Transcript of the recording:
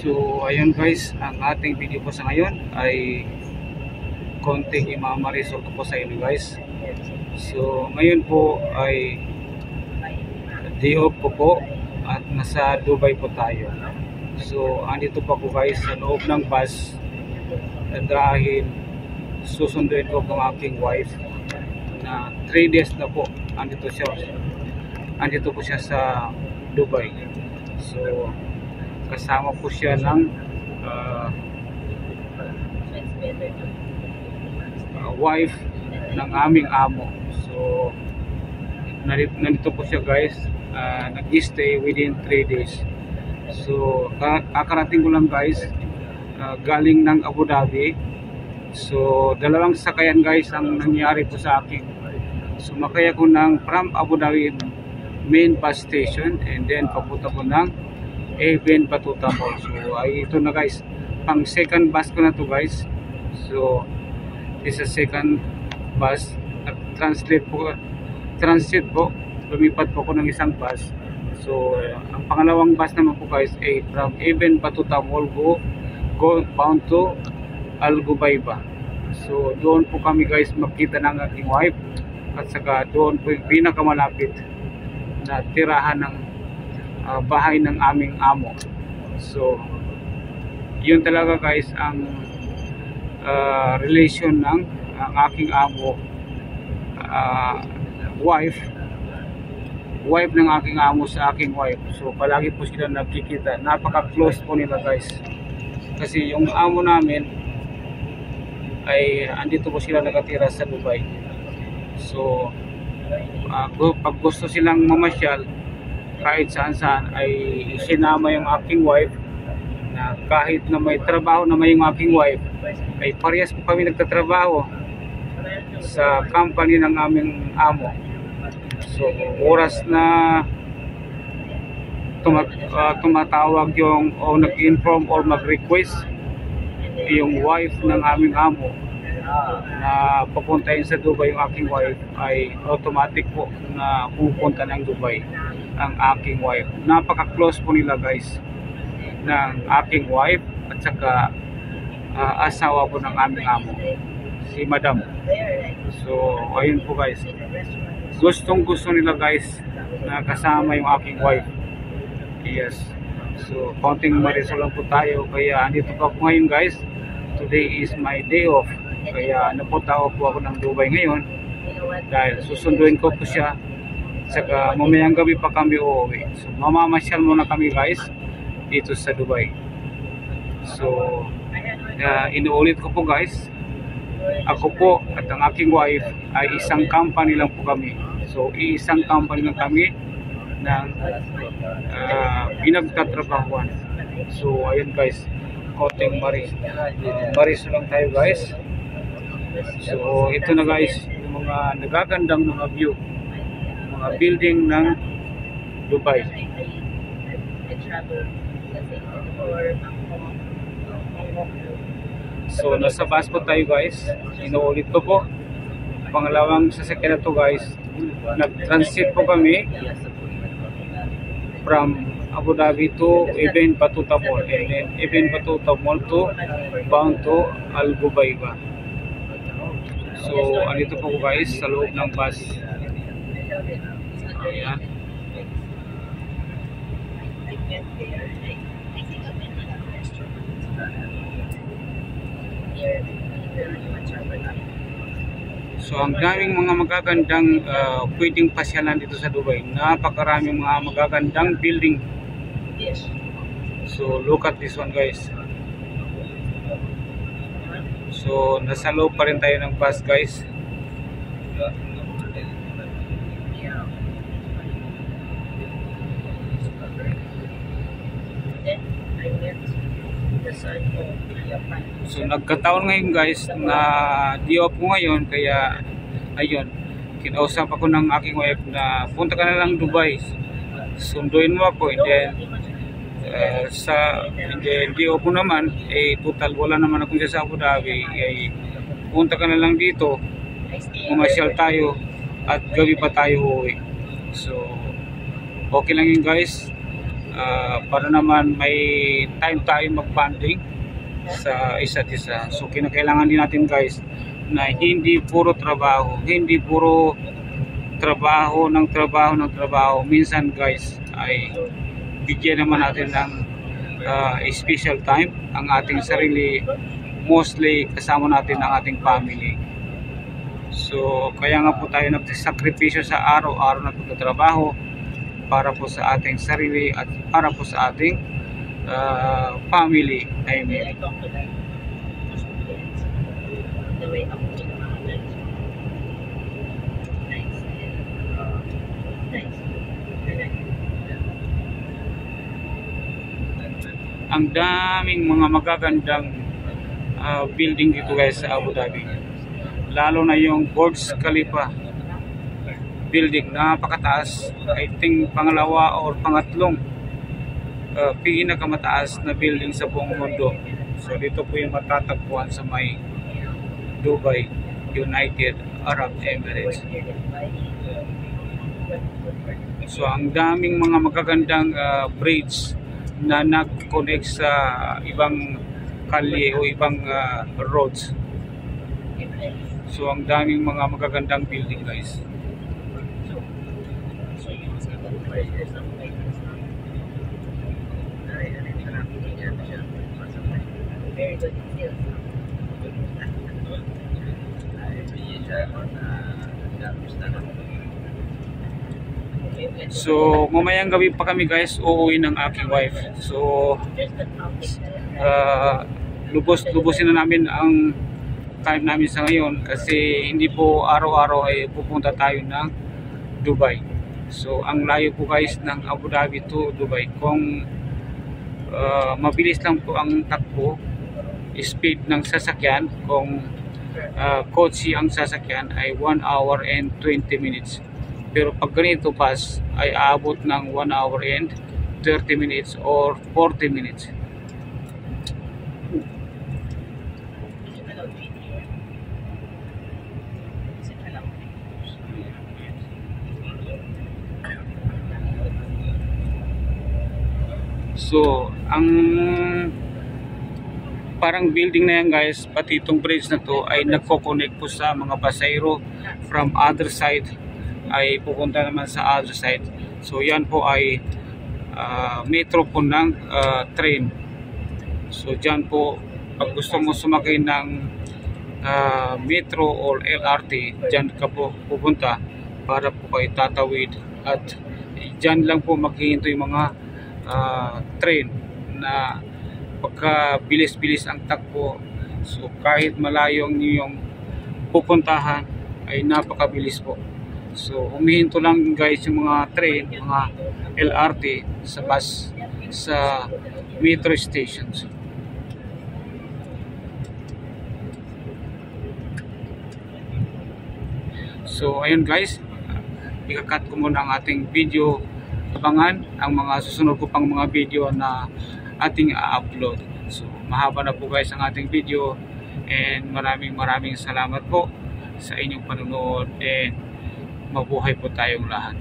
So ayun guys, ang ating video po sa ngayon ay konting imamarisol ko po sa inyo guys. So ngayon po ay day off ko po at nasa Dubai po tayo. So andito pa po guys sa loob ng bus dahil susunduin ko ang aking wife na 3 days na po andito po siya sa Dubai. So kasama po siya ng wife ng aming amo. So nandito po siya guys, nag-stay within 3 days. So kakarating ko lang guys, galing ng Abu Dhabi. So dalawang sakayan guys ang nangyari po sa akin. Sumakay ako from Abu Dhabi main bus station and then papunta ko ng Ibn Battuta Mall. So ay ito na guys, pang second bus ko na to guys. So this is second bus. Transit po, lumipat po ako ng isang bus. So ang pangalawang bus naman po guys ay from Ibn Battuta Mall go bound to Al Ghubaiba. So doon po kami guys magkita ng aking wife at saka doon po yung pinakamalapit na tirahan ng bahay ng aming amo. So yun talaga guys ang relation ng aking amo, wife ng aking amo sa aking wife. So palagi po sila nagkikita, napaka-close po nila guys, kasi yung amo namin ay andito po sila nakatira sa Dubai. So pag gusto silang mamasyal kahit saan ay sinama yung aking wife, na kahit na may trabaho na may yung aking wife ay parehas po kami nagtatrabaho sa company ng aming amo. So oras na tumatawag yung o nag-inform or mag-request yung wife ng aming amo na papuntahin sa Dubai yung aking wife, ay automatic po na pupunta ng Dubai ang aking wife. Napaka-close po nila guys ng aking wife at saka asawa po ng aming amo, si Madam. So ayun po guys, gustong gusto nila guys na kasama yung aking wife. Yes. So konting marisol lang po tayo, kaya andito po ako ngayon guys. Today is my day off, kaya napunta po ako ng Dubai ngayon dahil susunduin ko po siya. Saka mamayang gabi pa kami uuwi. So mamamasyal muna kami guys dito sa Dubai. So inuulit ko po guys, ako po at ang aking wife ay isang company lang po kami. So isang company lang kami ng pinagtatrabahuan. So ayun guys, konting maris lang tayo guys. So ito na guys, yung mga nagagandang mga view, mga building ng Dubai. So nasa bus po tayo guys, inuulit ko po, pangalawang sasakyan na to guys. Nag-transit po kami from Abu Dhabi to Ibn Battuta Mall, and then Ibn Battuta Mall to bound to Al Ghubaiba. So andito po guys sa loob ng bus. Ayan. So ang daming mga magagandang pwedeng pasyalan dito sa Dubai. Napakaraming mga magagandang building. So look at this one guys. So nasa loob pa rin tayo ng bus guys. So nagkataon ngayon guys na di off ko ngayon, kaya ayun, kinausap ako ng aking wife na punta ka na lang Dubai, sunduin mo ako, and then di off ko naman, total wala naman akong sa Abu Dhabi, punta ka na lang dito, umasyal tayo at gabi pa tayo uwi. So okay lang yun guys. para naman may time tayo mag-bonding sa isa't isa. So kinakailangan din natin guys na hindi puro trabaho, hindi puro trabaho ng trabaho. Minsan guys ay bigyan naman natin ng special time ang ating sarili, mostly kasama natin ang ating family. So kaya nga po tayo nagsasakripisyo sa araw-araw na pagtatrabaho para po sa ating sarili at para po sa ating family. I mean. Ang daming mga magagandang building dito guys sa Abu Dhabi. Lalo na yung Burj Khalifa building, napakataas. I think pangalawa or pangatlong pinakamataas na building sa buong mundo. So dito po yung matatagpuan sa may Dubai, United Arab Emirates. So ang daming mga magagandang bridge na nag-connect sa ibang kalye o ibang roads. So ang daming mga magagandang building guys. So mamayang gabi pa kami guys uuwi ng aking wife. So lubusin na namin ang time namin sa ngayon kasi hindi po araw-araw ay pupunta tayo ng Dubai. So ang layo po guys ng Abu Dhabi to Dubai. Kung mabilis lang po ang takbo, speed ng sasakyan, kung kotse ang sasakyan ay 1 hour and 20 minutes. Pero pag ganito bus ay aabot ng 1 hour and 30 minutes or 40 minutes. So, ang parang building na yan guys, pati itong bridge na to ay nagko-connect po sa mga pasahero from other side ay pupunta naman sa other side. So yan po ay metro po ng train. So dyan po pag gusto mo sumakay ng metro or LRT, dyan ka po pupunta para po kayo tatawid at dyan lang po maghihintay yung mga train na pagka bilis-bilis ang takbo. So kahit malayo ang inyong pupuntahan ay napakabilis po. So humihinto lang guys yung mga train, mga LRT sa bus, sa metro stations. So ayun guys, ikakat ko muna ang ating video. Abangan ang mga susunod ko pang mga video na ating upload. So mahaba na po guys ang ating video and maraming salamat po sa inyong panonood and mabuhay po tayong lahat.